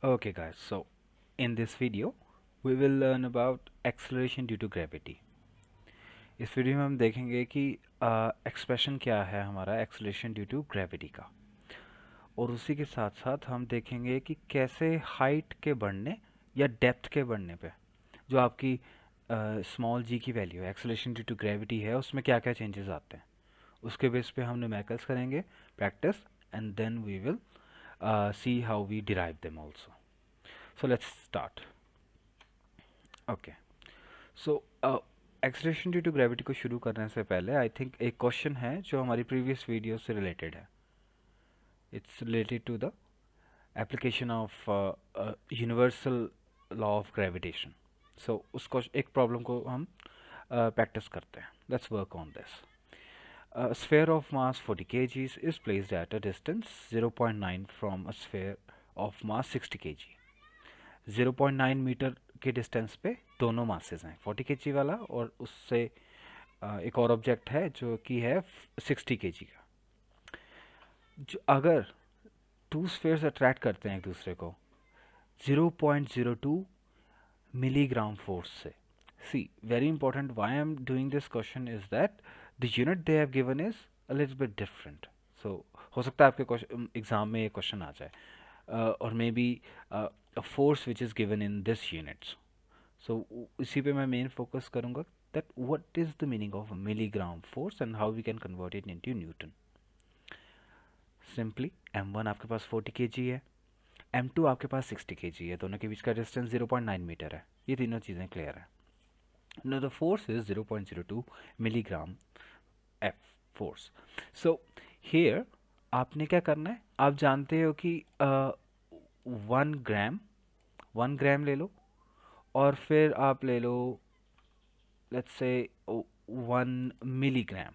Okay guys, so in this video we will learn about acceleration due to gravity. इस video में हम देखेंगे कि एक्सप्रेशन क्या है हमारा एक्सेलरेशन ड्यू टू ग्रेविटी का, और उसी के साथ साथ हम देखेंगे कि कैसे हाइट के बढ़ने या डेप्थ के बढ़ने पे जो आपकी स्मॉल जी की वैल्यू है एक्सेलरेशन ड्यू टू ग्रेविटी है उसमें क्या क्या चेंजेस आते हैं। उसके बेस पे हम न्यूमेरिकल्स करेंगे practice, and then we will see how we derive them also. So let's start. Okay. So acceleration due to gravity को शुरू करने से पहले आई थिंक एक क्वेश्चन है जो हमारी प्रीवियस वीडियो से रिलेटेड है. It's related to the application of universal law of gravitation. So उसको एक प्रॉब्लम को हम प्रैक्टिस करते हैं. Let's work on this. A sphere of mass 40 kg is placed at a distance 0.9 from a sphere of mass 60 kg. 0.9 metre के distance पे दोनों masses हैं, 40 केजी वाला और उससे एक और ऑब्जेक्ट है जो कि है 60 केजी का. जो अगर टू स्फीयर्स अट्रैक्ट करते हैं एक दूसरे को 0.02 मिलीग्राम फोर्स से. See very important why I am doing this question is that the unit they have given is a little bit different. So हो सकता है आपके एग्जाम में ये क्वेश्चन आ जाए, और may be a force which is given in this units. So इसी पे मैं मेन फोकस करूँगा that what is the meaning of a milligram force and how we can convert it into Newton. Simply m1 आपके पास 40 kg है, m2 आपके पास 60 kg है, दोनों के बीच का डिस्टेंस 0.9 मीटर है. ये तीनों चीज़ें क्लियर है. Now the force is 0.02 milligram F force. So here आपने क्या करना है, आप जानते हो कि 1 ग्राम ले लो, और फिर आप ले लो लेट्स से 1 मिलीग्राम.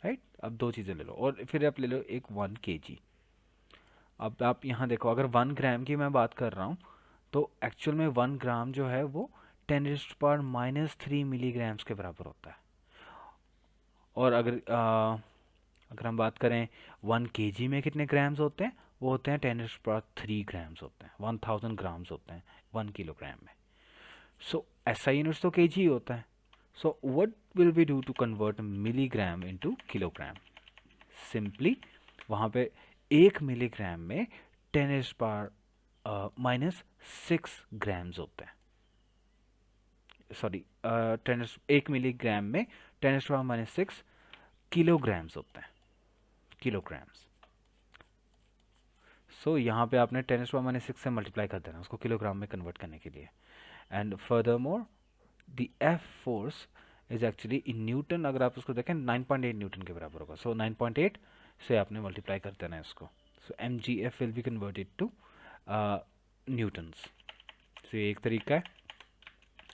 राइट, अब दो चीज़ें ले लो और फिर आप ले लो एक 1 kg. अब आप यहाँ देखो, अगर 1 ग्राम की मैं बात कर रहा हूँ तो एक्चुअल में 1 ग्राम जो है वो 10⁻³ मिलीग्राम्स के बराबर होता है. और अगर हम बात करें 1 kg में कितने ग्राम्स होते हैं, वो होते हैं 10⁻³ ग्राम्स होते हैं, 1000 ग्राम्स होते हैं 1 किलोग्राम में. सो ऐसा यूनिट्स तो kg होता है. So what will we do to convert milligram into kilogram? Simply वहाँ पे 1 मिलीग्राम में 10⁻⁻6 ग्राम्स होते हैं. सॉरी, 1 मिलीग्राम में 10⁻⁻6 किलोग्राम्स होते हैं, किलोग्राम्स. सो यहाँ पे आपने 10⁻⁻6 से मल्टीप्लाई कर देना उसको किलोग्राम में कन्वर्ट करने के लिए. And further more the F force is actually in newton. अगर आप उसको देखें 9.8 न्यूटन के बराबर होगा. सो 9.8 से आपने मल्टीप्लाई कर देना है इसको. So M G F will be converted to newtons. So ये एक तरीका है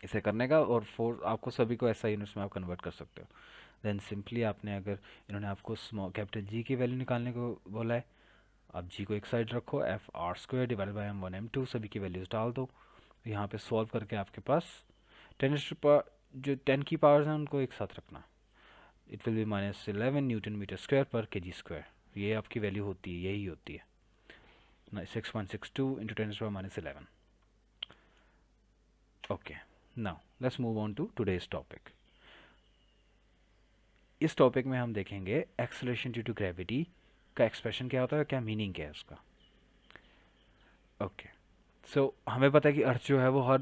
इसे करने का, और फोर्स आपको सभी को ऐसा यूनिट्स में आप कन्वर्ट कर सकते हो. देन सिंपली आपने, अगर इन्होंने आपको स्मॉल कैपिटल जी की वैल्यू निकालने को बोला है, आप जी को एक साइड रखो, F R square divide by m1 m2 सभी की वैल्यूज डाल दो. यहाँ पे सॉल्व करके आपके पास 10 की पावर्स हैं उनको एक साथ रखना. It will be -11 newton metre square per K ji square. ये आपकी वैल्यू होती है, यही होती है 6.62 into 10⁻11. Okay, now let's move on to today's topic. इस टॉपिक में हम देखेंगे एक्सेलरेशन ड्यू टू ग्रेविटी का एक्सप्रेशन क्या होता है, क्या मीनिंग क्या है उसका. ओके, सो हमें पता है कि अर्थ जो है वो हर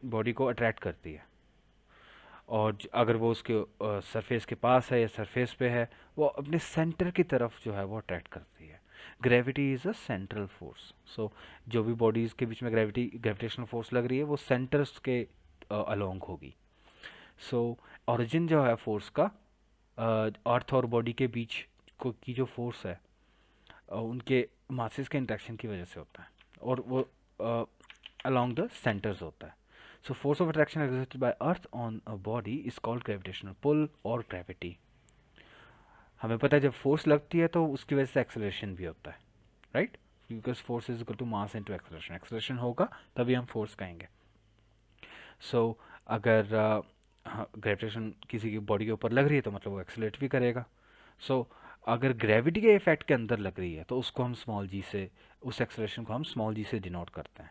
बॉडी को अट्रैक्ट करती है, और अगर वो उसके सरफेस के पास है या सरफेस पे है, वो अपने सेंटर की तरफ जो है वो अट्रैक्ट करती है. Gravity is a central force. So जो भी बॉडीज़ के बीच में ग्रेविटेशनल फोर्स लग रही है वो सेंटर्स के अलोंग होगी. सो ओरिजिन जो है फोर्स का अर्थ और बॉडी के बीच की जो फोर्स है उनके मासेस के इंट्रैक्शन की वजह से होता है, और वो अलोंग द सेंटर्स होता है. So force of attraction exerted by Earth on a body is called gravitational pull और gravity. हमें पता है जब फोर्स लगती है तो उसकी वजह से एक्सेलरेशन भी होता है, right, because force is equal to mass into acceleration. Acceleration होगा तभी हम फोर्स कहेंगे. सो अगर ग्रेविटेशन किसी की बॉडी के ऊपर लग रही है तो मतलब वो एक्सेलरेट भी करेगा. सो अगर ग्रेविटी के इफेक्ट के अंदर लग रही है तो उसको हम स्मॉल जी से, उस एक्सेलरेशन को हम स्मॉल जी से डिनोट करते हैं.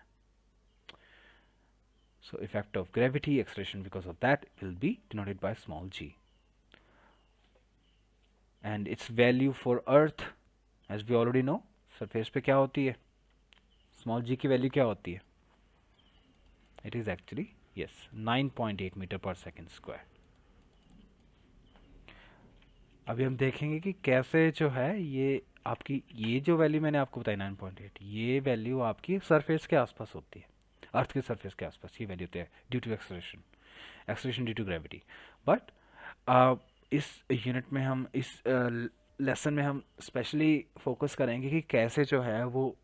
So effect of gravity, acceleration because of that will be denoted by small g. And its value for earth, as we already know, surface पे क्या होती है, स्मॉल जी की वैल्यू क्या होती है, it is actually yes 9.8 metre per second square. अभी हम देखेंगे कि कैसे जो है ये आपकी, ये जो वैल्यू मैंने आपको बताई 9.8, ये वैल्यू आपकी सरफेस के आसपास होती है, अर्थ के सरफेस के आसपास ये वैल्यू होती है due to acceleration, acceleration due to gravity. But इस यूनिट में हम, इस लेसन में हम स्पेशली फोकस करेंगे कि कैसे जो है वो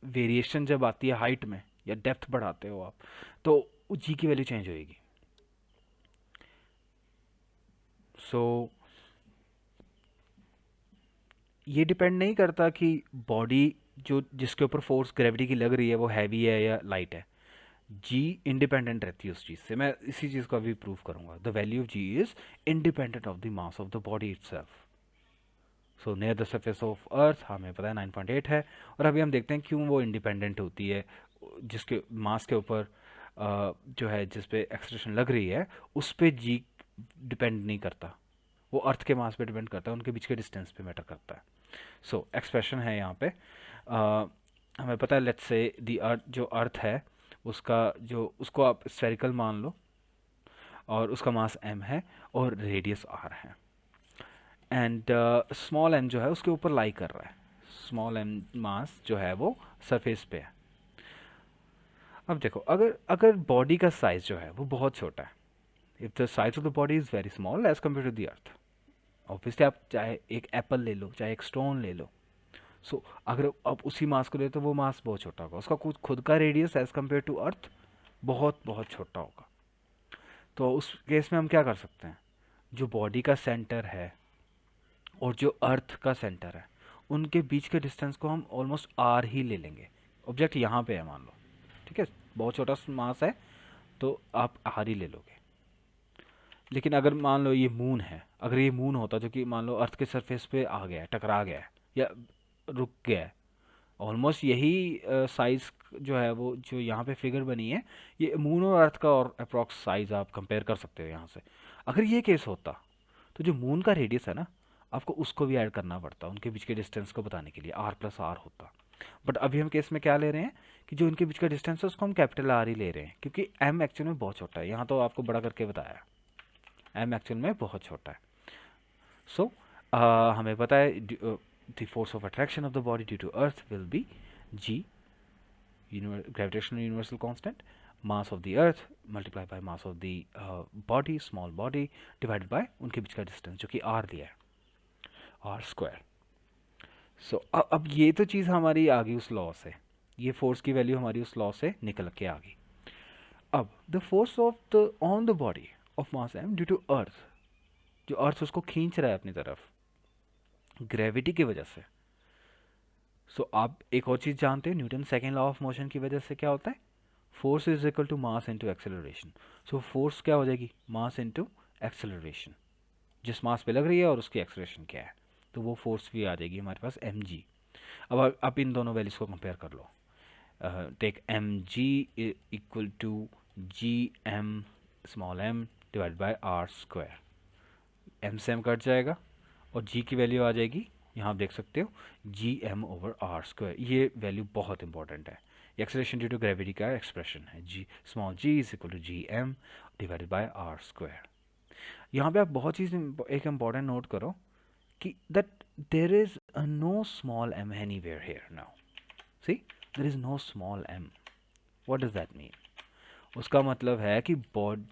वेरिएशन जब आती है हाइट में या डेप्थ बढ़ाते हो आप, तो जी की वैल्यू चेंज होएगी. सो ये डिपेंड नहीं करता कि बॉडी जो जिसके ऊपर फोर्स ग्रेविटी की लग रही है वो हैवी है या लाइट है, जी इंडिपेंडेंट रहती है उस चीज़ से. मैं इसी चीज़ को अभी प्रूव करूंगा. The value of G is independent of the mass of the body itself. So near the surface of earth हमें पता है 9.8 है. और अभी हम देखते हैं क्यों वो इंडिपेंडेंट होती है, जिसके मास के ऊपर जो है जिस पे एक्सलेशन लग रही है उस पे जी डिपेंड नहीं करता, वो अर्थ के मास पे डिपेंड करता है, उनके बीच के डिस्टेंस पे मैटर करता है. सो एक्सप्रेशन है यहाँ पे, हमें पता है लेट्स से दी अर्थ, जो अर्थ है उसका जो, उसको आप स्फेरिकल मान लो और उसका मास m है और रेडियस r है. एंड स्मॉल m जो है उसके ऊपर लाई कर रहा है, स्मॉल m मास जो है वो सरफेस पे है. अब देखो, अगर अगर बॉडी का साइज जो है वो बहुत छोटा है, if the size of the body is very small as compare to the earth, obviously आप चाहे एक एप्पल ले लो चाहे एक स्टोन ले लो, सो अगर आप उसी मास को ले तो वो मास बहुत छोटा होगा, उसका कुछ खुद का radius as compare to earth बहुत बहुत छोटा होगा. तो उस केस में हम क्या कर सकते हैं, जो बॉडी का सेंटर है और जो अर्थ का सेंटर है उनके बीच के डिस्टेंस को हम ऑलमोस्ट आर ही ले लेंगे. ऑब्जेक्ट यहाँ पे है मान लो, ठीक है, बहुत छोटा मास है तो आप आर ही ले लोगे. लेकिन अगर मान लो ये मून है, अगर ये मून होता जो कि मान लो अर्थ के सरफेस पे आ गया है, टकरा गया है या रुक गया है, ऑलमोस्ट यही साइज जो है वो जो यहाँ पे फिगर बनी है, ये मून और अर्थ का और अप्रॉक्स साइज आप कंपेयर कर सकते हो यहाँ से. अगर ये केस होता तो जो मून का रेडियस है ना, आपको उसको भी ऐड करना पड़ता उनके बीच के डिस्टेंस को बताने के लिए, आर प्लस आर होता. बट अभी हम केस में क्या ले रहे हैं कि जो इनके बीच का डिस्टेंस है उसको हम कैपिटल आर ही ले रहे हैं, क्योंकि एम एक्चुअल में बहुत छोटा है. यहाँ तो आपको बड़ा करके बताया, एम एक्चुअल में बहुत छोटा है. सो हमें पता है the force of attraction of the body due to earth will be G, gravitational universal constant, mass of the earth multiplied by mass of the body, small body, divided by उनके बीच का distance जो कि r दिया है, r square. सो अब ये तो चीज़ हमारी आ गई उस लॉ से, ये फोर्स की वैल्यू हमारी उस लॉ से निकल के आ गई. अब the force of the on the body of mass m due to earth, जो अर्थ उसको खींच रहा है अपनी तरफ ग्रेविटी की वजह से. सो आप एक और चीज़ जानते हैं, Newton second law of motion की वजह से क्या होता है, force is equal to mass into acceleration. So force क्या हो जाएगी, मास इनटू एक्सेलरेशन, जिस मास पे लग रही है और उसकी एक्सेलरेशन क्या है, तो वो फोर्स भी आ जाएगी हमारे पास एम जी. अब आप इन दोनों वैल्यूज को कंपेयर कर लो, take M G equal to G M small M divide by R square. M से एम कट जाएगा और जी की वैल्यू आ जाएगी, यहाँ आप देख सकते हो G M over R square. ये वैल्यू बहुत इंपॉर्टेंट है, एक्सेलरेशन ड्यू टू ग्रेविटी का एक्सप्रेशन है, G small G is equal to G M divided by R square. यहाँ पे आप बहुत चीज़ एक इम्पॉर्टेंट नोट करो कि that there is no small M anywhere here now. See, there is no small M. What does that mean, उसका मतलब है कि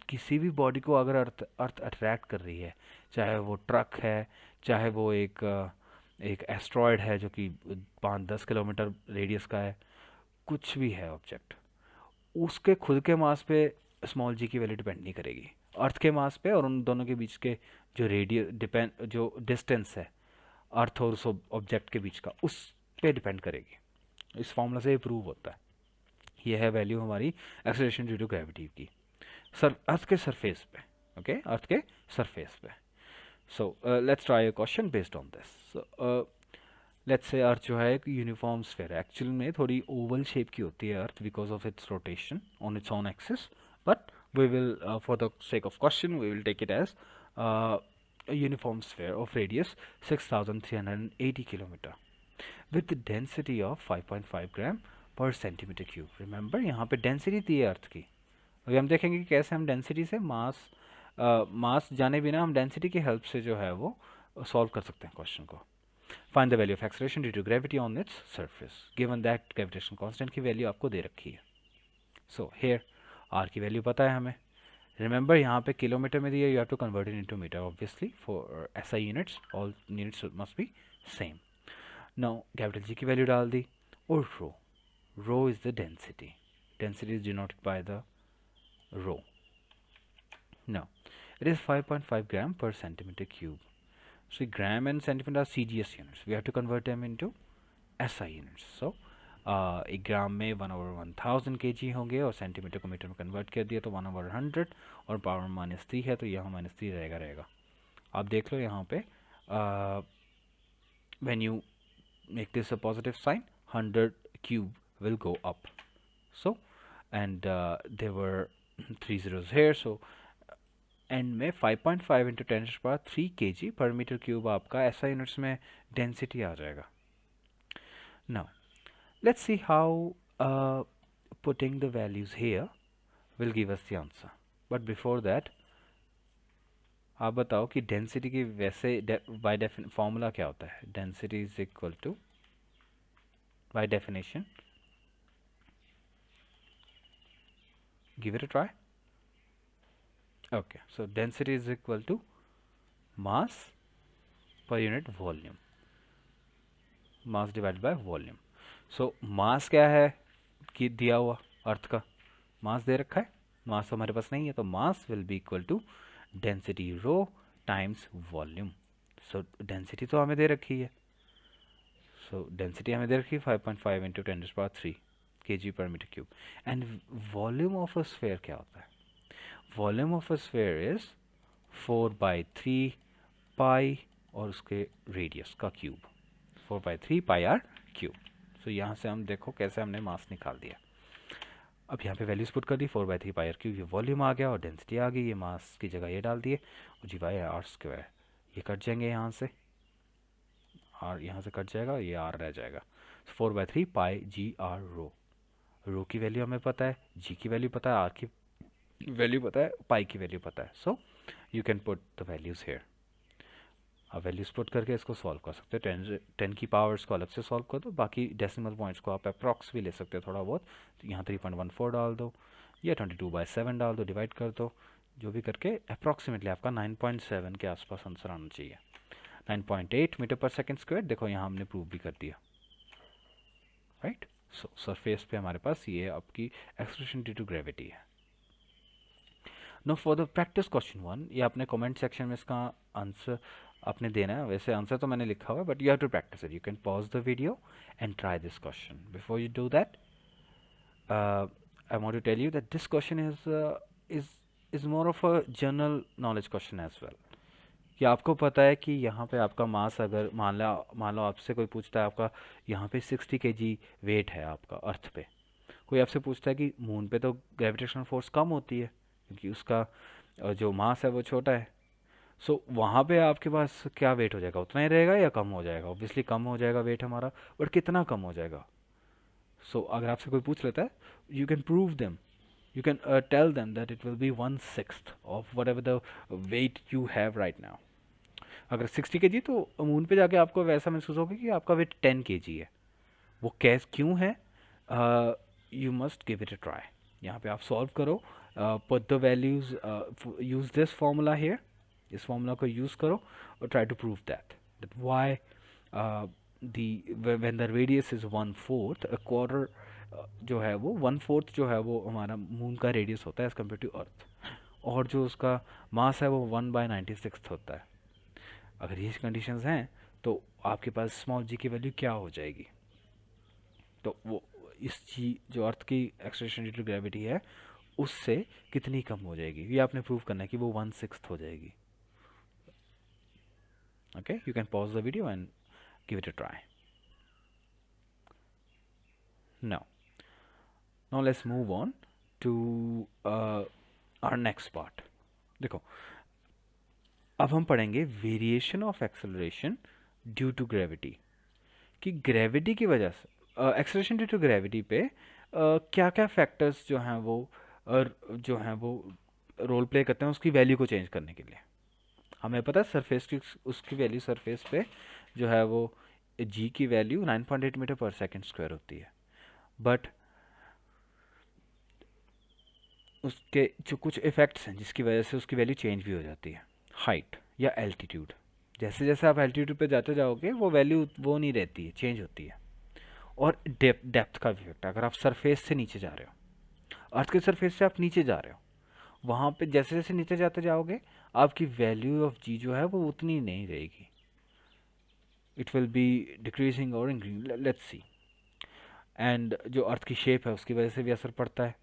किसी भी बॉडी को अगर अर्थ अर्थ अट्रैक्ट कर रही है, चाहे वो ट्रक है, चाहे वो एक एस्ट्रॉयड है जो कि 5-10 किलोमीटर रेडियस का है, कुछ भी है ऑब्जेक्ट, उसके खुद के मास पे स्मॉल जी की वैल्यू डिपेंड नहीं करेगी, अर्थ के मास पे और उन दोनों के बीच के जो रेडियस डिपेंड, जो डिस्टेंस है अर्थ और उस ऑब्जेक्ट के बीच का, उस पे डिपेंड करेगी. इस फॉर्मूला से ये प्रूव होता है. ये है वैल्यू हमारी एक्सेलरेशन ड्यू टू ग्रेविटी की, सर अर्थ के सरफेस पे. ओके, अर्थ के सरफेस पे. So let's try a question based on this. So let's say earth जो है एक यूनिफॉर्म स्फेयर है, एक्चुअल में थोड़ी ओवल शेप की होती है earth because of its rotation on its own axis, but we will for the sake of question we will take it as uniform sphere of radius 6380 kilometre with density of 5.5 gram per centimetre cube. Remember यहाँ पे density दी है अर्थ की. अभी हम देखेंगे कि कैसे हम डेंसिटी से मास जाने बिना हम डेंसिटी की हेल्प से जो है वो सॉल्व कर सकते हैं क्वेश्चन को. Find the value of acceleration due to gravity on its surface. Given that gravitational constant की वैल्यू आपको दे रखी है. So here r की वैल्यू पता है हमें. Remember यहाँ पे किलोमीटर में दिया, you have to convert it into meter obviously for SI units. All units must be same. Now capital G की वैल्यू डाल दी और rho. Rho is the density. Density is denoted by the rho. Now it is 5.5 gram per centimeter cube. So gram and centimeter are CGS units. We have to convert them into SI units. So एक ग्राम में 1/1000 kg होंगे और centimetre को metre में convert कर दिया तो 1/100 और पावर -3 है तो यहाँ -3 रहेगा. आप देख लो यहाँ पे when you make this a positive sign 100 cube will go up. So and there were 3 zeros here, so and में 5.5 इंटू 10⁻³ kg पर मीटर क्यूब आपका ऐसा यूनिट्स में डेंसिटी आ जाएगा. Now let's see how putting the values here will give us the answer. But before that आप बताओ कि density की वैसे बाय फॉर्मूला क्या होता है. Density is equal to by definition, give it a try. Okay, so density is equal to mass per unit volume, mass divided by volume. So mass क्या है कि दिया हुआ अर्थ का मास दे रखा है, मास हमारे पास नहीं है तो mass will be equal to density rho times volume. So density तो हमें दे रखी है, सो डेंसिटी हमें दे रखी है 5.5 into 10⁻³ kg per meter cube. And volume of a sphere क्या होता है. Volume of a sphere is 4/3 पाई और उसके रेडियस का क्यूब, 4/3 पाई आर क्यूब. सो यहाँ से हम देखो कैसे हमने मास निकाल दिया. अब यहाँ पे वैल्यूज पुट कर दी, 4/3 पाई आर क्यूब, ये वॉल्यूम आ गया और डेंसिटी आ गई. ये मास की जगह ये डाल दिए और जी वाई आर स्क्वायर, ये कट जाएंगे यहाँ से, आर यहाँ से कट जाएगा, ये आर रह जाएगा. 4/3 पाई जी आर रो. रो की वैल्यू हमें पता है, जी की वैल्यू पता है, आर की वैल्यू पता है, पाई की वैल्यू पता है. So you can put the values here. आप वैल्यूज पुट करके इसको सॉल्व कर सकते हो. 10 की पावर्स को अलग से सॉल्व कर दो, बाकी डेसिमल पॉइंट्स को आप अप्रॉक्स भी ले सकते हो थोड़ा बहुत. तो यहाँ 3.14 डाल दो या 22/7 डाल दो, डिवाइड कर दो, जो भी करके अप्रॉक्सीमेटली आपका 9.7 के आसपास आंसर आना चाहिए. 9.8 मीटर पर सेकेंड स्क्वायर. देखो यहाँ हमने प्रूव भी कर दिया, राइट. सो सरफेस पे हमारे पास ये आपकी एक्सेलरेशन ड्यू टू ग्रेविटी है. No for the practice question 1, ये आपने कमेंट सेक्शन में इसका आंसर आपने देना है. वैसे आंसर तो मैंने लिखा हुआ है but you have to practice it. You can pause the video and try this question. Before you do that I want to tell you that this question is more of a general knowledge question as well. कि आपको पता है कि यहाँ पे आपका मास अगर मान लो आपसे कोई पूछता है आपका यहाँ पे 60 kg वेट है आपका अर्थ पे. कोई आपसे पूछता है कि मून पे तो ग्रेविटेशनल फोर्स कम होती है क्योंकि उसका जो मास है वो छोटा है. सो वहाँ पे आपके पास क्या वेट हो जाएगा, उतना ही रहेगा या कम हो जाएगा. ऑब्वियसली कम हो जाएगा वेट हमारा, बट कितना कम हो जाएगा. सो अगर आपसे कोई पूछ लेता है, you can prove them, you can tell them that it will be 1/6 of whatever the weight you have right now. अगर 60 kg तो मून पे जाके आपको वैसा महसूस होगा कि आपका वेट 10 kg है. वो कैस क्यों है, you must give it a try. यहाँ पे आप सॉल्व करो, put the values, use this formula here, इस फॉर्मूला को यूज़ करो और try to prove that why when the radius is 1/4, a quarter जो है वो 1/4 जो है वो हमारा मून का रेडियस होता है एज़ कम्पेयर टू अर्थ, और जो उसका मास है वो 1/96 होता है. अगर ये कंडीशंस हैं तो आपके पास स्मॉल जी की वैल्यू क्या हो जाएगी. तो वो इस जी जो अर्थ की एक्सेलरेशन ड्यू टू ग्रेविटी है उससे कितनी कम हो जाएगी, ये आपने प्रूव करना है कि वो 1/6 हो जाएगी. Okay, you can pause the video and give it a try. Now let's move on to our next part. देखो, अब हम पढ़ेंगे variation of acceleration due to gravity, कि ग्रेविटी की वजह से एक्सेलरेशन ड्यू टू ग्रेविटी पे क्या क्या फैक्टर्स जो हैं वो रोल प्ले करते हैं उसकी वैल्यू को चेंज करने के लिए। हमें पता है सरफेस की उसकी वैल्यू सरफेस पे जो है वो जी की value 9.8 metre per second square होती है, बट उसके जो कुछ इफ़ेक्ट्स हैं जिसकी वजह से उसकी वैल्यू चेंज भी हो जाती है। हाइट या एल्टीट्यूड, जैसे जैसे आप एल्टीट्यूड पे जाते जाओगे वो वैल्यू वो नहीं रहती है, चेंज होती है। और डेप्थ का इफेक्ट, अगर आप सरफेस से नीचे जा रहे हो, अर्थ के सरफेस से आप नीचे जा रहे हो, वहाँ पे जैसे जैसे नीचे जाते जाओगे आपकी वैल्यू ऑफ जी जो है वो उतनी नहीं रहेगी, इट विल बी डिक्रीजिंग और इंक्रीजिंग, लेट्स सी। एंड जो अर्थ की शेप है उसकी वजह से भी असर पड़ता है,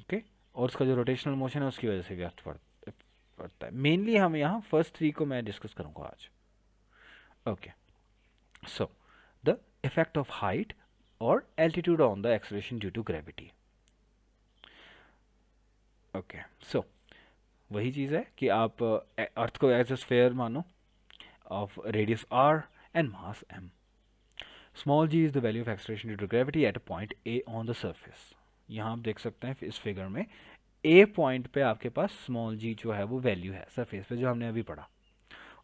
ओके और उसका जो रोटेशनल मोशन है उसकी वजह से भी असर पड़ता है। मेनली हम यहाँ फर्स्ट थ्री को मैं डिस्कस करूँगा आज। Okay, so the effect of height और altitude on the acceleration due to gravity. Okay, so वही चीज़ है कि आप अर्थ को एज ए स्फीयर मानो of radius r and mass m. Small g is the value of acceleration due to gravity at a point A on the surface. यहाँ आप देख सकते हैं इस फिगर में A पॉइंट पे आपके पास स्मॉल g जो है वो वैल्यू है सरफेस पे जो हमने अभी पढ़ा,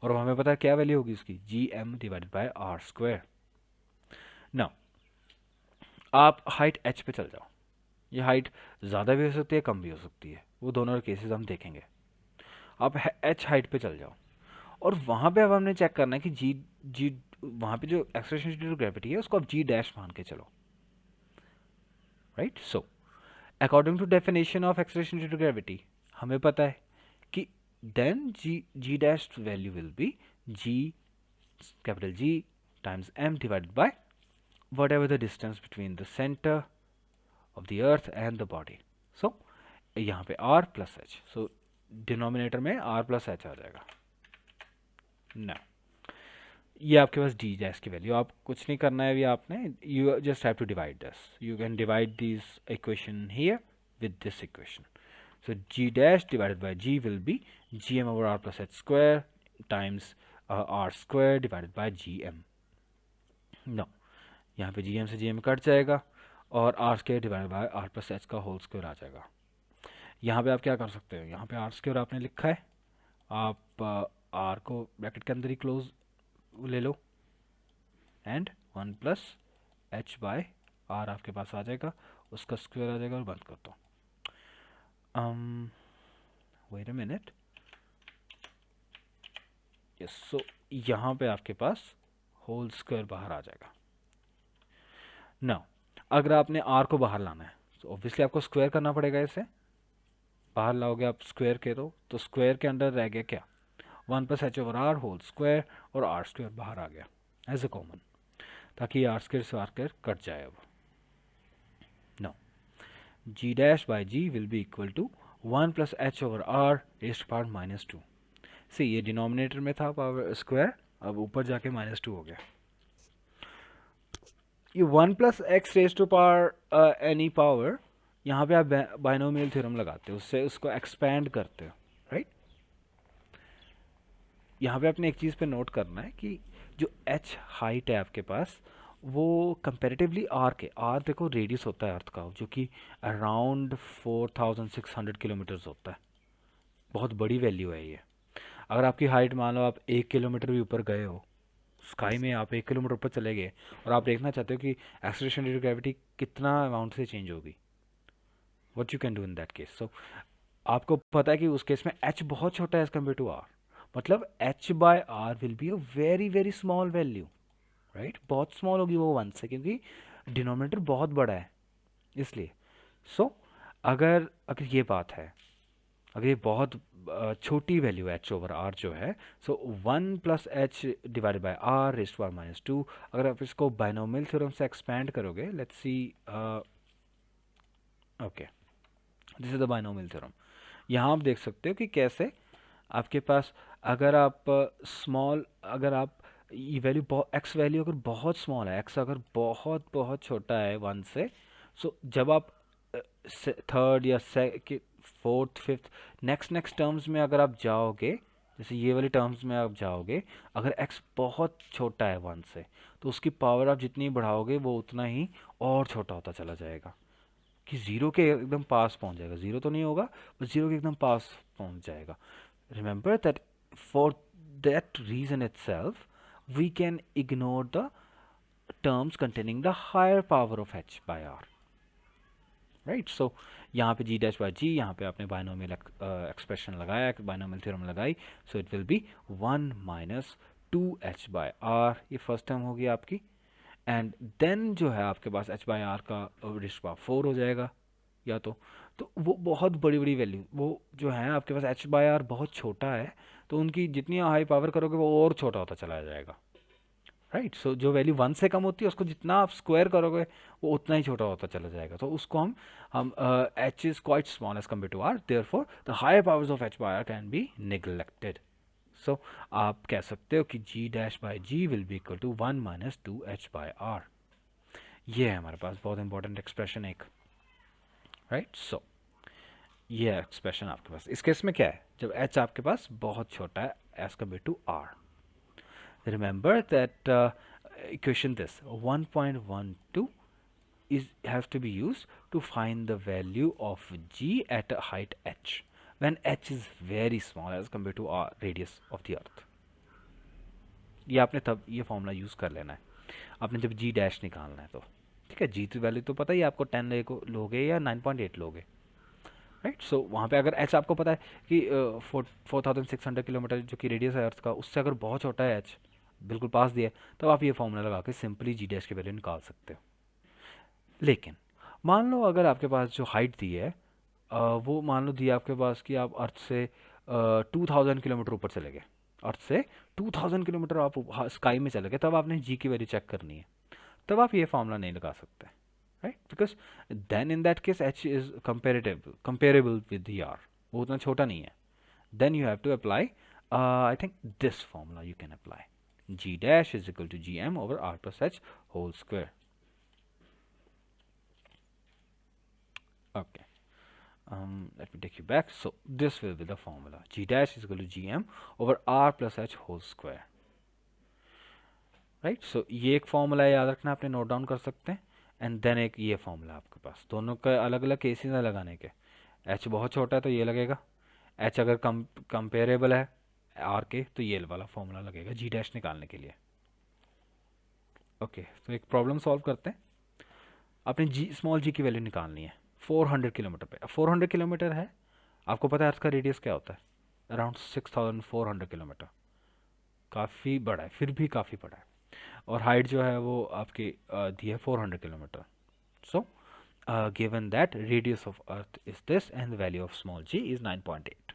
और हमें पता है क्या वैल्यू होगी उसकी, G M divided by R square. Now आप हाइट h पे चल जाओ, ये हाइट ज़्यादा भी हो सकती है कम भी हो सकती है, वो दोनों केसेस हम देखेंगे। आप h हाइट पे चल जाओ और वहाँ पे अब हमने चेक करना है कि जी वहाँ पे जो एक्सेलरेशन ड्यू टू ग्रेविटी है उसको आप जी डैश मान के चलो, right. So according to definition of acceleration due to gravity हमें पता है कि then G dash value will be G capital G times M divided by whatever the distance between the centre of the earth and the body. So यहाँ पे R plus H, so denominator में R plus H आ जाएगा ना। ये आपके पास D dash की वैल्यू, आप कुछ नहीं करना है अभी आपने, you just have to divide this, you can divide this equation here with this equation. So G dash divided by G will be G M over R plus H square times R square divided by G M. No, यहाँ पे G M से G M cut जाएगा और R square divided by R plus H का whole square आ जाएगा। यहाँ पे आप क्या कर सकते हो, यहाँ पे आर स्क्वायर आपने लिखा है, आप आर को ब्रैकेट के अंदर ही क्लोज ले लो and 1 plus H by R आपके पास आ जाएगा, उसका स्क्वायर आ जाएगा और बंद कर दो। वेट अ मिनट, यस, सो यहाँ पे आपके पास होल स्क्वायर बाहर आ जाएगा। नाउ अगर आपने आर को बाहर लाना है तो ऑब्वियसली आपको स्क्वायर करना पड़ेगा, इसे बाहर लाओगे आप स्क्वायर के तो स्क्वायर के अंदर रह गया क्या, 1 plus H over R whole square, और आर स्क्वायर बाहर आ गया एज ए कॉमन, ताकि आर स्क्वायर से आर स्क्वायर कट जाए। अब no, G dash by G will be equal to 1 plus H over R raised power -2। से ये डिनोमिनेटर में था पावर स्क्वायर, अब ऊपर जाके -2 हो गया। ये 1 plus X raise to power any power, यहाँ पे आप बाइनोमियल थ्योरम लगाते हो, उससे उसको एक्सपैंड करते हो, राइट। यहाँ पे आपने एक चीज़ पे नोट करना है कि जो h हाइट है आपके पास वो कंपैरेटिवली r के, r देखो रेडियस होता है अर्थ का जो कि अराउंड 4600 किलोमीटर्स होता है, बहुत बड़ी वैल्यू है ये। अगर आपकी हाइट मान लो आप 1 किलोमीटर भी ऊपर गए हो, स्काई में आप 1 किलोमीटर ऊपर चले गए और आप देखना चाहते हो कि एक्सेलरेशन ड्यू टू ग्रेविटी कितना अमाउंट से चेंज होगी, what you can do in that case. So आपको पता है कि उस केस में h बहुत छोटा है एज कम्पेयर टू r, मतलब h by R will be a very very small value, right, बहुत स्मॉल होगी वो 1 से, क्योंकि डिनोमिनेटर बहुत बड़ा है इसलिए। सो अगर अगर ये बात है, अगर ये बहुत छोटी वैल्यू एच ओवर आर जो है, so 1 plus H divided by R raised to power -2, अगर आप इसको बाइनोमियल थ्योरम से एक्सपैंड करोगे, let's see, okay, this is the binomial theorem. यहाँ आप देख सकते हो कि कैसे आपके पास अगर आप स्मॉल अगर आप ये वैल्यू एक्स वैल्यू अगर बहुत स्मॉल है, एक्स अगर बहुत बहुत छोटा है वन से, सो जब आप थर्ड या second fourth fifth next next terms में अगर आप जाओगे, जैसे ये वाली टर्म्स में आप जाओगे, अगर x बहुत छोटा है वन से, तो उसकी पावर आप जितनी बढ़ाओगे वो उतना ही और छोटा होता चला जाएगा, कि ज़ीरो के एकदम पास पहुंच जाएगा। ज़ीरो तो नहीं होगा, बस ज़ीरो के एकदम पास पहुंच जाएगा। Remember that for that reason itself we can ignore the terms containing the higher power of h by r, right. So यहाँ पे जी डैश बाई जी, यहाँ पे आपने बाइनोमियल एक्सप्रेशन लगाया, बाइनोमियल थ्योरम लगाई, so it will be 1 minus 2h by R, ये first term होगी आपकी। एंड देन जो है आपके पास h बाय आर का रेज़ पावर 4 हो जाएगा, या तो वो बहुत बड़ी बड़ी वैल्यू, वो जो है आपके पास h बाय आर बहुत छोटा है, तो उनकी जितनी हाई पावर करोगे वो और छोटा होता चला जाएगा, राइट। सो जो वैल्यू वन से कम होती है उसको जितना आप स्क्वायर करोगे वो उतना ही छोटा होता चला जाएगा, तो उसको हम h is quite small as compare to r, therefore the higher powers of h by r can be neglected. So आप कह सकते हो कि g dash by G will be equal to 1 minus 2h by r। ये है हमारे पास बहुत इंपॉर्टेंट एक्सप्रेशन एक, राइट। सो ये एक्सप्रेशन आपके पास इस केस में क्या है, जब h आपके पास बहुत छोटा है as compare to r। Remember that equation this 1.12 is has to be used to find the value of g at a height h when h is very small as compared to our radius of the earth। ये आपने तब ये formula use कर लेना है आपने जब g dash निकालना है तो, ठीक है। g की वैल्यू तो पता ही आपको 10 लोगे या 9.8 लोगे, राइट। सो वहाँ पे अगर h आपको पता है कि 4600 किलोमीटर जो कि रेडियस है अर्थ का, उससे अगर बहुत छोटा है h, बिल्कुल पास दिया है, तब आप ये फॉर्मूला लगा के सिंपली जी डैश की वैल्यू निकाल सकते हो। लेकिन मान लो अगर आपके पास जो हाइट दी है वो मान लो दी है आपके पास कि आप अर्थ से 2000 किलोमीटर ऊपर चले गए, अर्थ से 2000 किलोमीटर आप स्काई में चले गए, तब आपने जी की वैल्यू चेक करनी है, तब आप ये फॉर्मूला नहीं लगा सकते, right, because then in that case H is comparable with R, वो उतना छोटा नहीं है। Then you have to apply I think this formula you can apply, g dash is equal to gm over r plus h whole square. Okay, let me take you back. So this will be the formula, g dash is equal to gm over r plus h whole square, right? So ये एक formula याद रखना, आपने note down कर सकते हैं। And then एक ये फॉर्मूला आपके पास, दोनों का अलग अलग केसेस है लगाने के। h बहुत छोटा है तो ये लगेगा, h अगर कंपेरेबल है r के तो ये वाला फॉर्मूला लगेगा g डैश निकालने के लिए। ओके, तो एक प्रॉब्लम सॉल्व करते हैं। आपने जी स्मॉल जी की वैल्यू निकालनी है 400 किलोमीटर पे। 400 किलोमीटर है, आपको पता है अर्थ का रेडियस क्या होता है, अराउंड 6400 किलोमीटर, काफ़ी बड़ा है, फिर भी काफ़ी बड़ा है। और हाइट जो है वो आपकी दी है 400 kilometre. So given that radius of earth is this and the value of small G is 9.8।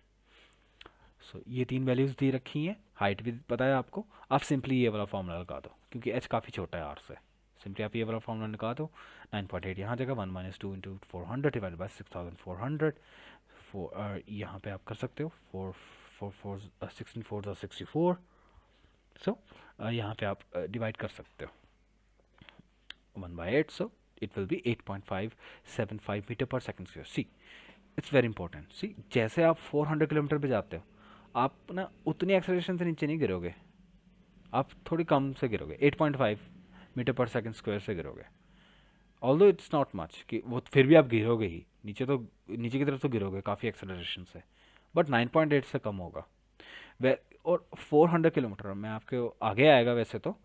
So ये तीन वैल्यूज़ दी रखी हैं, हाइट भी पता है आपको, आप सिंपली ये वाला फॉर्मूला लगा दो क्योंकि एच काफ़ी छोटा है आर से। सिंपली आप ये वाला फॉर्मूला निकाल दो, 9.8 यहाँ जगह 1 माइनस 2 इंटू 400 डिवाइड बाई 6400, यहाँ पे आप कर सकते हो 16 4 64। सो यहाँ पे आप डिवाइड कर सकते हो 1/8, so it will be 8.575 metre per second square. See it's very important, see जैसे आप 400 किलोमीटर पे जाते हो आप ना उतनी एक्सेलरेशन से नीचे नहीं गिरोगे, आप थोड़ी कम से गिरोगे, 8.5 मीटर पर सेकेंड स्क्वायर से गिरोगे। ऑल्दो इट्स नॉट मच कि वो फिर भी आप गिरोगे ही नीचे, तो नीचे की तरफ तो गिरोगे काफ़ी एक्सेलरेशन से, बट 9.8 से कम होगा वे। और 400 किलोमीटर में आपके आगे आएगा वैसे तो।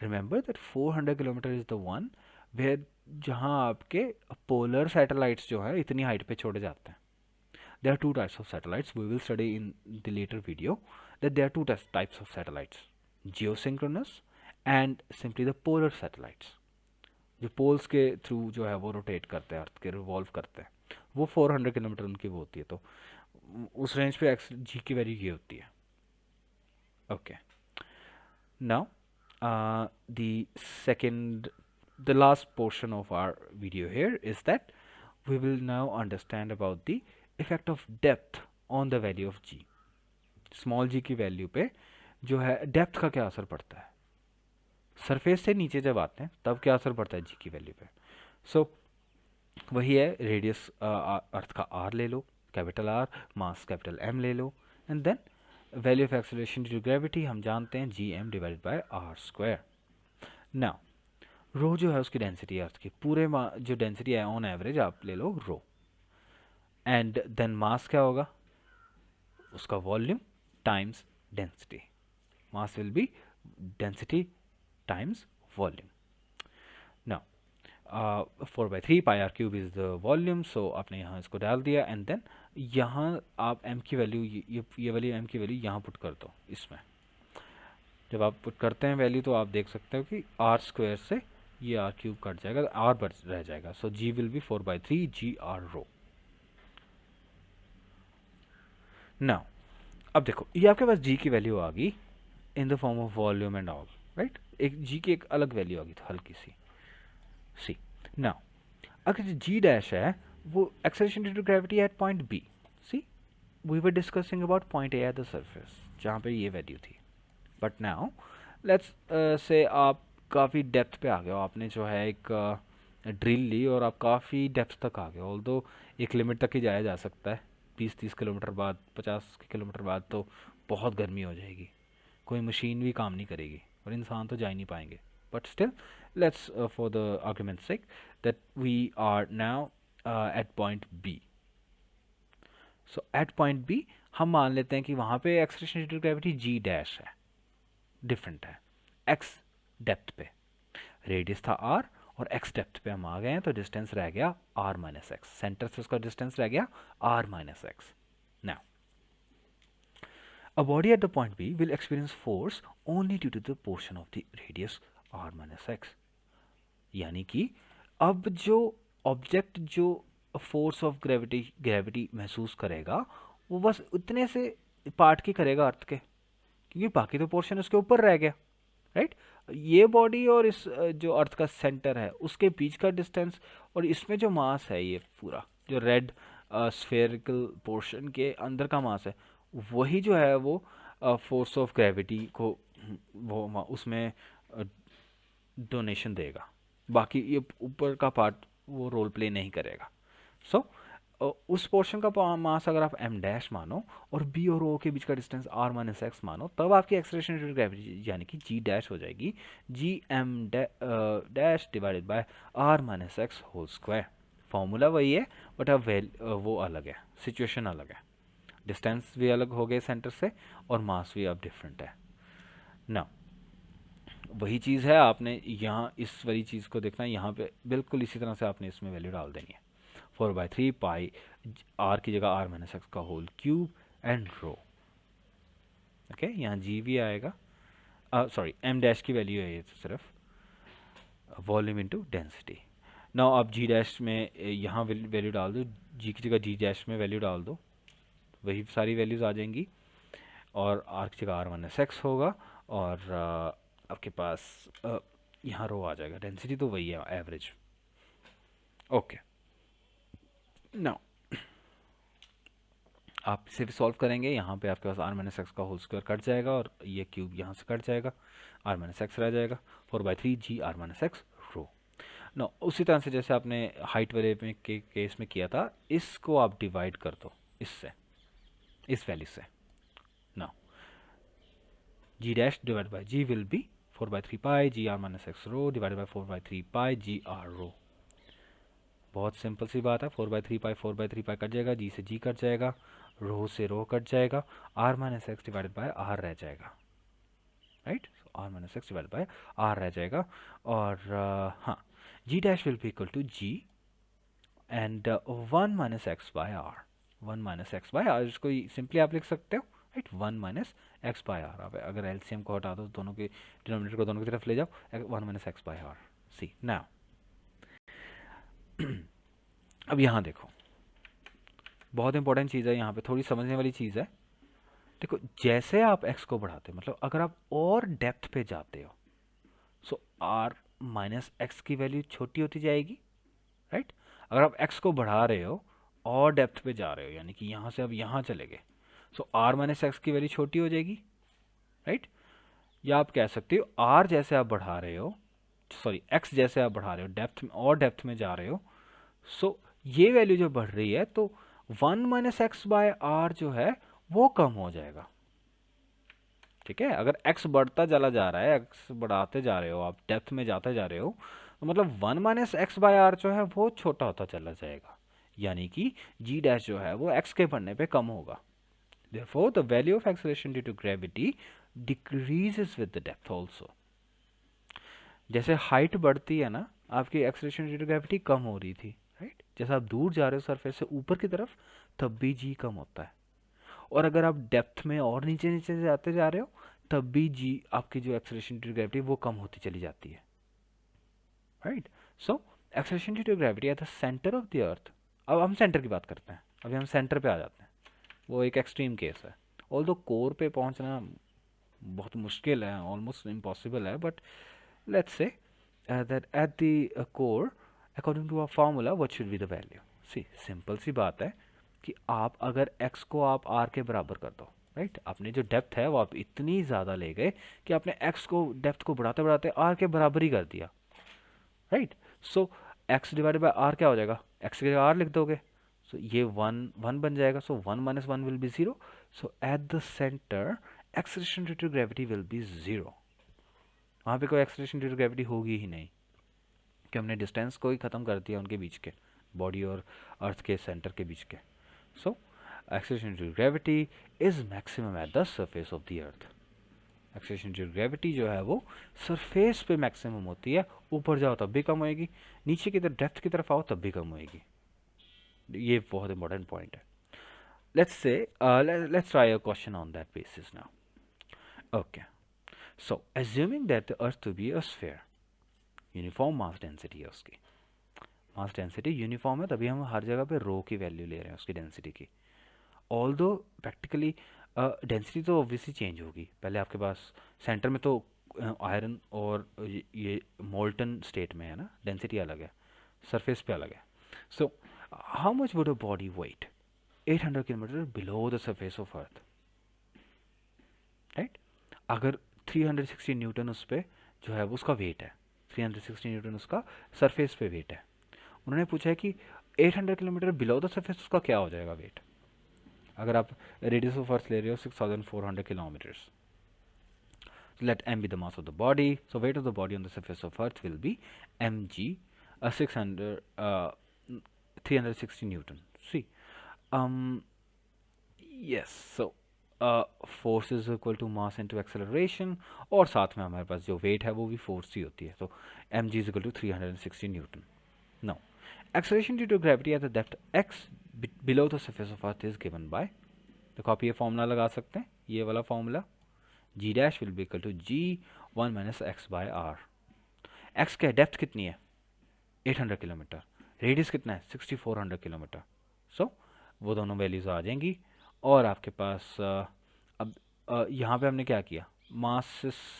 Remember that 400 kilometre is the one where जहाँ आपके पोलर सैटेलाइट्स जो है इतनी हाइट पे छोड़े जाते हैं। There are two types of satellites. We will study in the later video that there are two types of satellites, geosynchronous and simply the polar satellites, जो पोल्स के थ्रू जो है वो रोटेट करते हैं, अर्थ के रिवॉल्व करते हैं, वो 400 किलोमीटर उनकी वो होती है, तो उस रेंज पे एक्स जी की वैल्यू ये होती है। Okay, now the last portion of our video here is that we will now understand about the effect of depth on the value of g. Small G की वैल्यू पे जो है depth का क्या असर पड़ता है, सरफेस से नीचे जब आते हैं तब क्या असर पड़ता है जी की वैल्यू पे। सो वही है, रेडियस अर्थ का आर ले लो, capital R, mass capital M ले लो, and then value of acceleration due to gravity हम जानते हैं G M divided by R square. Now rho जो है उसकी डेंसिटी अर्थ की, पूरे जो डेंसिटी है ऑन एवरेज आप ले लो रो, एंड देन मास क्या होगा, उसका volume times density, mass will be density times volume. Now 4/3 pi R cube is the volume, so आपने यहाँ इसको डाल दिया, एंड देन यहाँ आप m की वैल्यू, ये वाली m की वैल्यू यहाँ पुट कर दो इसमें। जब आप पुट करते हैं वैल्यू तो आप देख सकते हो कि आर स्क्वायर से ये आर क्यूब कट जाएगा, आर बच रह जाएगा, so G will be 4/3 G R rho. Now अब देखो ये आपके पास जी की वैल्यू आ गई in the form of volume and all, right, एक जी की एक अलग वैल्यू आ गई तो हल्की सी सी। नाउ अगर जो जी डैश है वो acceleration due to gravity at point B, see we were discussing about point A at the surface जहाँ पे ये वैल्यू थी, बट नाउ लेट्स से आप काफ़ी डेप्थ पे आ गए हो, आपने जो है एक ड्रिल ली और आप काफ़ी डेप्थ तक आ गए हो, ऑल्दो एक लिमिट तक ही जाया जा सकता है, 20-30 किलोमीटर बाद, 50 किलोमीटर बाद तो बहुत गर्मी हो जाएगी, कोई मशीन भी काम नहीं करेगी और इंसान तो जा ही नहीं पाएंगे, but still let's for the argument sake that we are now at point B. So at point B हम मान लेते हैं कि वहाँ पे acceleration due to gravity G dash है, डिफरेंट है, एक्स डेप्थ पे, रेडियस था आर और एक्स डेप्थ पे हम आ गए हैं तो डिस्टेंस रह गया आर माइनस एक्स, सेंटर से उसका डिस्टेंस रह गया R minus X. Now a body at the point B will experience force only due to the portion of the radius r minus x, यानी कि अब जो ऑब्जेक्ट जो फोर्स ऑफ ग्रेविटी महसूस करेगा वो बस उतने से पार्ट की करेगा अर्थ के, क्योंकि बाकी तो पोर्शन उसके ऊपर रह गया, राइट। ये बॉडी और इस जो अर्थ का सेंटर है उसके बीच का डिस्टेंस और इसमें जो मास है ये पूरा जो रेड स्फेरिकल पोर्शन के अंदर का मास है वही जो है वो फोर्स ऑफ ग्रेविटी को वो उसमें डोनेशन देगा, बाकी ये ऊपर का पार्ट वो रोल प्ले नहीं करेगा। सो उस पोर्शन का मास अगर आप m डैश मानो और b और o के बीच का डिस्टेंस r माइनस एक्स मानो तब आपकी एक्सेलरेशन ड्यू टू ग्रेविटी यानी कि g डैश हो जाएगी G M dash divided by r minus X whole square. Formula वही है बट अब वो अलग है, सिचुएशन अलग है, डिस्टेंस भी अलग हो गए सेंटर से और मास भी अब डिफरेंट है ना। वही चीज़ है, आपने यहाँ इस वाली चीज़ को देखना है, यहाँ पे बिल्कुल इसी तरह से आपने इसमें वैल्यू डाल देनी है 4/3 पाई आर की जगह आर माइनस एक्स का whole cube and rho. Okay यहाँ जी भी आएगा, सॉरी एम डैश की वैल्यू है ये तो सिर्फ वॉल्यूम इनटू डेंसिटी। नाउ आप जी डैश में यहाँ वैल्यू डाल दो, जी की जगह जी डैश में वैल्यू डाल दो, वही सारी वैल्यूज आ जाएंगी और आर की जगह आर माइनस एक्स होगा और आपके पास यहाँ रो आ जाएगा, डेंसिटी तो वही है एवरेज। ओके नाउ आप इसे भी सॉल्व करेंगे, यहाँ पे आपके पास आर माइनस एक्स का होल स्क्वायर कट जाएगा और ये क्यूब यहाँ से कट जाएगा, आर माइनस एक्स रह जाएगा 4/3 G R minus X rho. No उसी तरह से जैसे आपने हाइट वाले में के केस में किया था, इसको आप डिवाइड कर दो इससे, इस वैल्यू से। Now G dash divide by G will be 4/3 pi G R minus X rho divided by 4/3 pi G R rho. बहुत सिंपल सी बात है, 4/3 पाई 4/3 पाई कट जाएगा, जी से जी कट जाएगा, रो से रो कट जाएगा, R minus X divided by R रह जाएगा, right, R minus X divided by R रह जाएगा। और हाँ G dash will be equal to G and 1 minus X by R, 1 minus X by R, इसको simply आप लिख सकते हो, right, 1 minus X by R. अब अगर एलसीएम को हटा दो, दोनों के डिनोमिनेटर को दोनों की तरफ ले जाओ, 1 minus X by R. See now अब यहाँ देखो बहुत इंपॉर्टेंट चीज़ है, यहाँ पे थोड़ी समझने वाली चीज़ है। देखो जैसे आप x को बढ़ाते हो, मतलब अगर आप और डेप्थ पे जाते हो, सो r माइनस एक्स की वैल्यू छोटी होती जाएगी, राइट। अगर आप x को बढ़ा रहे हो और डेप्थ पे जा रहे हो, यानी कि यहाँ से अब यहाँ चले गए, सो आर माइनस एक्स की वैल्यू छोटी हो जाएगी, राइट। या आप कह सकते हो आर जैसे आप बढ़ा रहे हो, सॉरी एक्स जैसे आप बढ़ा रहे हो, डेप्थ में और डेप्थ में जा रहे हो, सो ये वैल्यू जो बढ़ रही है तो 1 - x/r जो है वो कम हो जाएगा, ठीक है। अगर x बढ़ता चला जा रहा है, x बढ़ाते जा रहे हो, आप डेप्थ में जाते जा रहे हो, तो मतलब 1 - x/r जो है वो छोटा होता चला जाएगा, यानी कि g डैश जो है वो x के बढ़ने पे कम होगा। Therefore, the value of acceleration due to gravity decreases with the depth also. जैसे हाइट बढ़ती है ना, आपकी एक्सेलरेशन ड्यू टू ग्रेविटी कम हो रही थी, राइट। जैसे आप दूर जा रहे हो सरफेस से ऊपर की तरफ, तब भी जी कम होता है। और अगर आप डेप्थ में और नीचे नीचे जाते जा रहे हो, तब भी जी आपकी जो एक्सेलरेशन ड्यू टू ग्रेविटी वो कम होती चली जाती है, right. So acceleration due to gravity at the centre of the earth, अब हम सेंटर की बात करते हैं, अभी हम सेंटर पे आ जाते हैं, वो एक एक्सट्रीम केस है। ऑल्दो कोर पे पहुंचना बहुत मुश्किल है, ऑलमोस्ट इम्पॉसिबल है, but let's say that at the core according to our formula what should be the value. See, simple सी बात है कि आप अगर x को आप r के बराबर कर दो, राइट। आपने जो डेप्थ है वो आप इतनी ज़्यादा ले गए कि आपने x को डेप्थ को बढ़ाते बढ़ाते r के बराबर ही कर दिया, right. So x divided by r क्या हो जाएगा, x के जगह r लिख दोगे, सो ये 1 बन जाएगा, so 1 - 1 will be 0। So at the centre acceleration due to gravity will be 0, वहाँ पे कोई एक्सेलरेशन ड्यू टू ग्रेविटी होगी ही नहीं, कि हमने डिस्टेंस को ही ख़त्म कर दिया उनके बीच के, बॉडी और अर्थ के सेंटर के बीच के। So acceleration due to gravity is maximum at the surface of the earth. Acceleration due to gravity जो है वो सरफेस पे मैक्सिमम होती है, ऊपर जाओ तब भी कम होएगी, नीचे की तरफ डेप्थ की तरफ आओ तब भी कम होएगी। ये बहुत इंपॉर्टेंट पॉइंट है। let's try a question on that basis now. Okay, so assuming that the earth to be a sphere, uniform mass density है उसकी, मास डेंसिटी यूनिफॉर्म है, तभी हम हर जगह पे रो की वैल्यू ले रहे हैं उसकी डेंसिटी की। ऑल दो प्रैक्टिकली डेंसिटी तो ऑब्वियसली चेंज होगी, पहले आपके पास सेंटर में तो आयरन और ये मोल्टन स्टेट में है ना, डेंसिटी अलग है, सरफेस पे अलग है। So how much would a body weight 800 kilometre below the surface of earth, right. अगर 360 न्यूटन उस पर जो है उसका वेट है, 360 न्यूटन उसका सरफेस पे वेट है, उन्होंने पूछा है कि 800 किलोमीटर बिलो द सरफेस उसका क्या हो जाएगा वेट। अगर आप रेडियस ऑफ अर्थ ले रहे हो 6400 kilometres, let m be the mass of the body, so weight of the body on the surface of earth will be mg 360 newton. See, um yes, so force is equal to mass into acceleration, और साथ में हमारे पास जो wait है वो भी force ही होती है, तो M G is equal to 360 newton. Now acceleration due to gravity at the depth X below the surface of earth is given by, देखो आप ये फॉर्मूला लगा सकते हैं, ये वाला formula, G dash will be equal to G 1 - x/r। X क्या है, डेप्थ कितनी है 800 किलोमीटर, रेडियस कितना है 6400 किलोमीटर, सो वो दोनों वैल्यूज आ जाएंगी। और आपके पास अब यहाँ पे हमने क्या किया, मास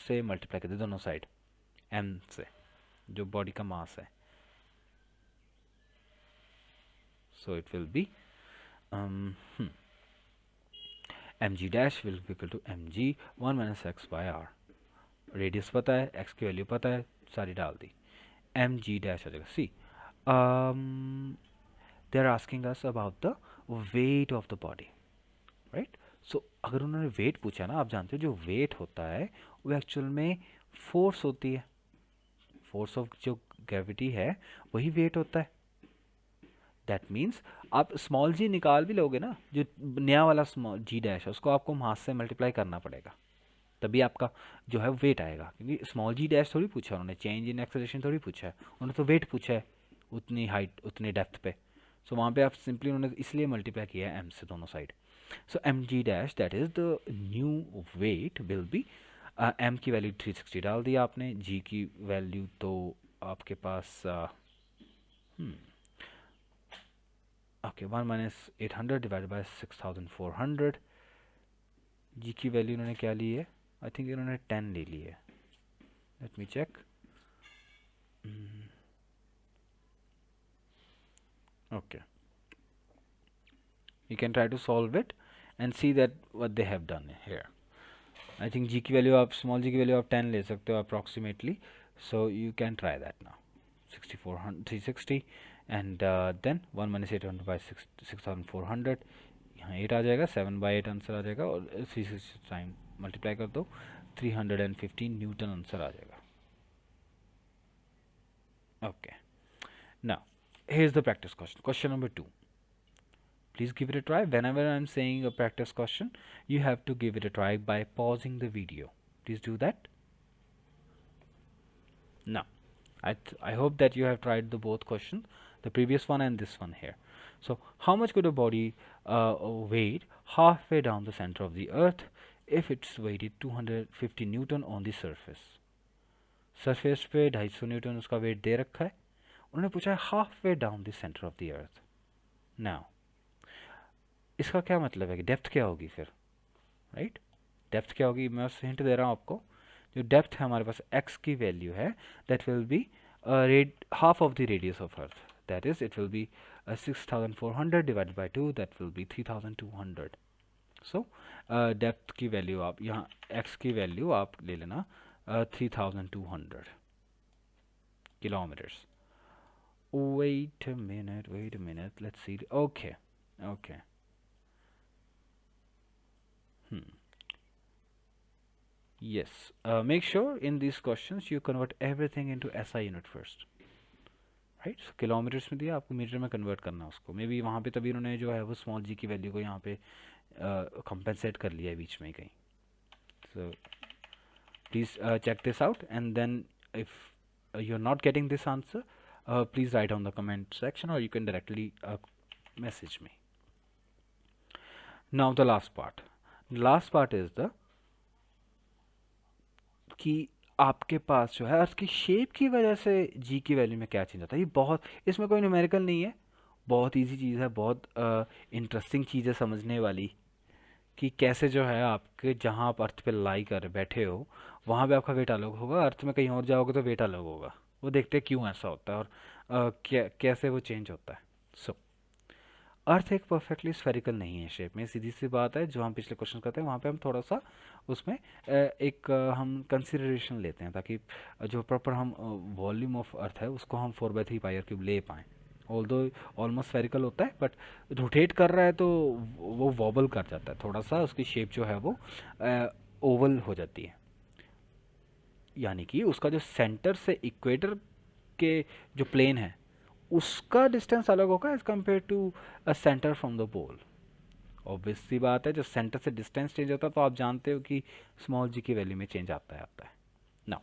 से मल्टीप्लाई कर दिया दोनों साइड एम से, जो बॉडी का मास है, so it will be M G dash will be equal to M G 1 - x/r। Radius पता है, एक्स की वैल्यू पता है, सारी डाल दी, एम जी डैश हो जाएगा। See they are asking us about the weight of the body, right. So अगर उन्होंने वेट पूछा ना, आप जानते हो जो वेट होता है वो एक्चुअल में फोर्स होती है, फोर्स ऑफ जो ग्रेविटी है वही वेट होता है। दैट मीन्स आप स्मॉल जी निकाल भी लोगे ना, जो नया वाला स्मॉल जी डैश है उसको आपको मास से मल्टीप्लाई करना पड़ेगा, तभी आपका जो है वेट आएगा, क्योंकि स्मॉल जी डैश थोड़ी पूछा उन्होंने, चेंज इन एक्सेलरेशन थोड़ी पूछा है, उन्होंने तो वेट पूछा है उतनी हाइट उतनी डेप्थ पे। सो वहाँ पे आप सिंपली उन्होंने इसलिए मल्टीप्लाई किया है एम से दोनों side. So mg dash that is the new weight will be m की वैल्यू 360 डाल दी आपने, g की वैल्यू तो आपके पास ओके 1 - 800 डिवाइडेड बाय 6400, g की वैल्यू इन्होंने क्या ली है, आई थिंक इन्होंने 10 ले ली है, let me check. Okay, you can try to solve it and see that what they have done here. I think g की वैल्यू आप स्मॉल g की वैल्यू आप 10 ले सकते हो approximately, so you can try that now. 360 and then 1 minus 800 by 6400, यहाँ 8 आ जाएगा, 7/8 आंसर आ जाएगा, और 360 टाइम मल्टीप्लाई कर दो, 315 न्यूटन आंसर आ जाएगा. Okay, now here's the practice question. Question number 2. Please give it a try. Whenever I'm saying a practice question, you have to give it a try by pausing the video. Please do that. Now, I hope that you have tried the both questions, the previous one and this one here. So, how much could a body weigh halfway down the center of the earth if it's weighted 250 Newton on the surface? Surface पे 250 Newton उसका wait दे रखा है, उन्होंने पूछा है half way down the centre of the earth. Now इसका क्या मतलब है कि डेप्थ क्या होगी फिर, राइट? डेप्थ क्या होगी, मैं उससे हिंट दे रहा हूँ आपको. जो डेप्थ है हमारे पास x की वैल्यू है, that will be half of the radius of earth, that is it will B 6400 divided by 2, that will be 3200. So depth की वैल्यू आप यहाँ x की वैल्यू आप ले लेना 3200 kilometers. Wait a minute, let's see. Okay. Yes, make sure in these questions you convert everything into SI unit first, right? So kilometers में दिया, आपको मीटर में कन्वर्ट करना उसको. मे बी वहाँ पे तभी उन्होंने जो है वो स्मॉल g की वैल्यू को यहाँ पे कंपेंसेट कर लिया है बीच में ही कहीं. So please check this out, and then if you're not getting this answer, please write on the comment section, or you can directly message me. Now the last part is the कि आपके पास जो है अर्थ की shape की वजह से जी की value में क्या चेंज आता है. ये बहुत, इसमें कोई न्यूमेरिकल नहीं है, बहुत इजी चीज़ है, बहुत इंटरेस्टिंग चीज़ है समझने वाली, कि कैसे जो है आपके जहाँ आप अर्थ पे लाई कर बैठे हो वहाँ पे आपका वेट अलग होगा, अर्थ में कहीं और जाओगे तो वेट अलग होगा. वो देखते हैं क्यों ऐसा होता है और कैसे वो चेंज होता है. सो अर्थ एक परफेक्टली स्फेरिकल नहीं है शेप में, सीधी सी बात है. जो हम पिछले क्वेश्चन करते हैं वहाँ पे हम थोड़ा सा उसमें एक हम कंसिडरेशन लेते हैं, ताकि जो प्रॉपर हम वॉल्यूम ऑफ अर्थ है उसको हम 4/3 पाई आर क्यूब ले पाएँ. ऑल्दो ऑलमोस्ट स्फेरिकल होता है, बट रोटेट कर रहा है तो वो वॉबल कर जाता है थोड़ा सा, उसकी शेप जो है वो ओवल हो जाती है. यानी कि उसका जो सेंटर से इक्वेटर के जो प्लेन है उसका डिस्टेंस अलग होगा as compare to a centre from the pole. Obvious सी बात है, जब सेंटर से डिस्टेंस चेंज होता है तो आप जानते हो कि स्मॉल जी की वैल्यू में चेंज आता है. नाउ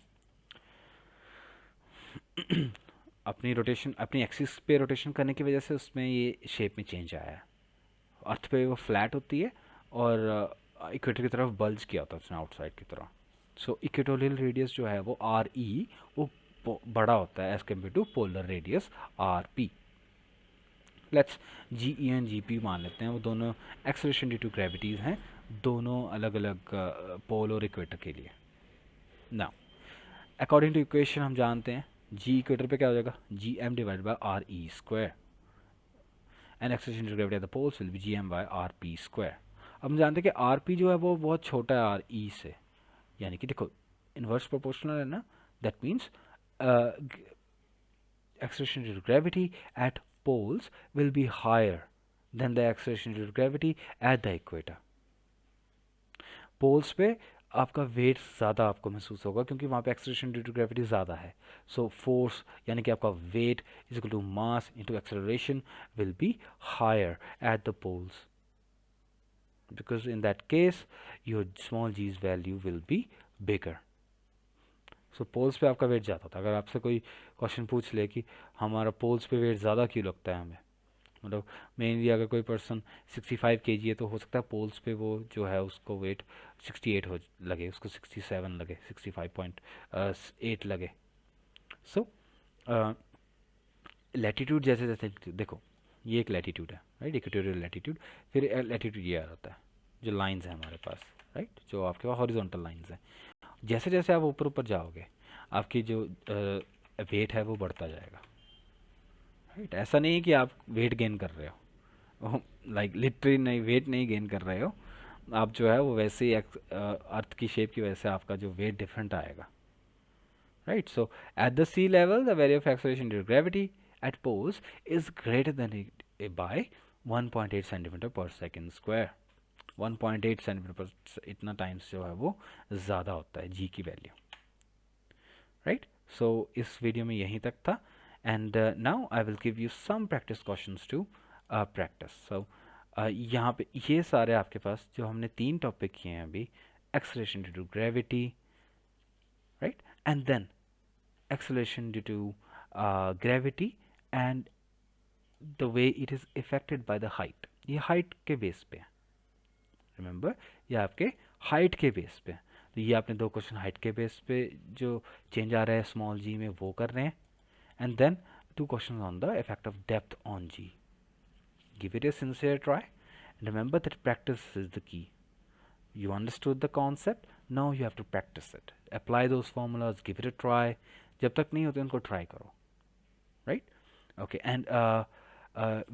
अपनी रोटेशन, अपनी एक्सिस पे रोटेशन करने की वजह से उसमें ये शेप में चेंज आया है. अर्थ पे वो फ्लैट होती है और इक्वेटर की तरफ बल्ज किया होता है उसने आउटसाइड की तरह. सो इक्वेटोरियल रेडियस जो है वो आर ई वो बड़ा होता है as compare to polar radius R P. Let's G E and G P मान लेते हैं, वो दोनों एक्सेलरेशन ड्यू टू ग्रेविटीज़ हैं, दोनों अलग अलग पोल और इक्वेटर के लिए. नाउ अकॉर्डिंग टू इक्वेशन हम जानते हैं जी इक्वेटर पे क्या हो जाएगा, G M divide by R E square, and acceleration due to gravity at the poles will be G M by R P square. अब हम जानते हैं कि आर पी जो है वो बहुत छोटा है आर ई से, यानी कि देखो इन्वर्स प्रोपोर्शनल है ना, that means acceleration due to gravity at poles will be higher than the acceleration due to gravity at the equator. Poles पे आपका वेट ज़्यादा आपको महसूस होगा क्योंकि वहाँ पे एक्सेलरेशन ड्यू टू ग्रेविटी ज़्यादा है. सो फोर्स यानी कि आपका weight is equal to mass into acceleration will be higher at the poles, because in that case your small g's value will be bigger. So poles पे आपका wait ज़्यादा होता है. अगर आपसे कोई क्वेश्चन पूछ ले कि हमारा पोल्स पे वेट ज़्यादा क्यों लगता है हमें, मतलब मेनली अगर कोई पर्सन 65 kg है तो हो सकता है पोल्स पे वो जो है उसको वेट 68 हो लगे, उसको 67 लगे, 65.8 लगे. सो लैटिट्यूड जैसे जैसे देखो ये एक लैटिट्यूड है, राइट, इक्वेटोरियल लैटिट्यूड. फिर लैटिट्यूड ये आ जाता है जो लाइंस हैं हमारे पास, राइट, जो आपके पास हॉरिजॉन्टल लाइंस हैं. जैसे जैसे आप ऊपर ऊपर जाओगे आपकी जो वेट है वो बढ़ता जाएगा, राइट. ऐसा नहीं है कि आप वेट गेन कर रहे हो, लाइक लिटरली नहीं, वेट नहीं गेन कर रहे हो आप, जो है वो वैसे ही अर्थ की शेप की वजह से आपका जो वेट डिफरेंट आएगा, right? So at the sea level the value of acceleration due to gravity at poles is greater than by 1.8 centimetre per second square. 1.8 centimetre per इतना टाइम्स जो है वो ज़्यादा होता है जी की वैल्यू, राइट? सो इस वीडियो में यहीं तक था, and now I will give you some practice questions to practice. So यहाँ पे ये सारे आपके पास जो हमने 3 टॉपिक किए हैं अभी, acceleration due to gravity, right, and then acceleration due to gravity and the way it is affected by the height, ये height के बेस पे है, रिमेंबर ये आपके हाइट के बेस पे है। तो ये आपने 2 क्वेश्चन हाइट के बेस पे जो चेंज आ रहा है स्मॉल जी में वो कर रहे हैं, and then 2 question on the effect of depth on G. Give it a sincere try and remember that practice is the key. You understood the concept, now you have to practice it, apply those formulas, give it a try. जब तक नहीं होते उनको try करो, right? Okay, and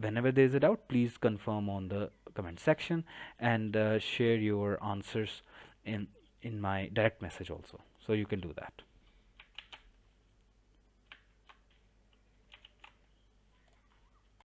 whenever there is a doubt, please confirm on the comment section, and share your answers in my direct message also, so you can do that.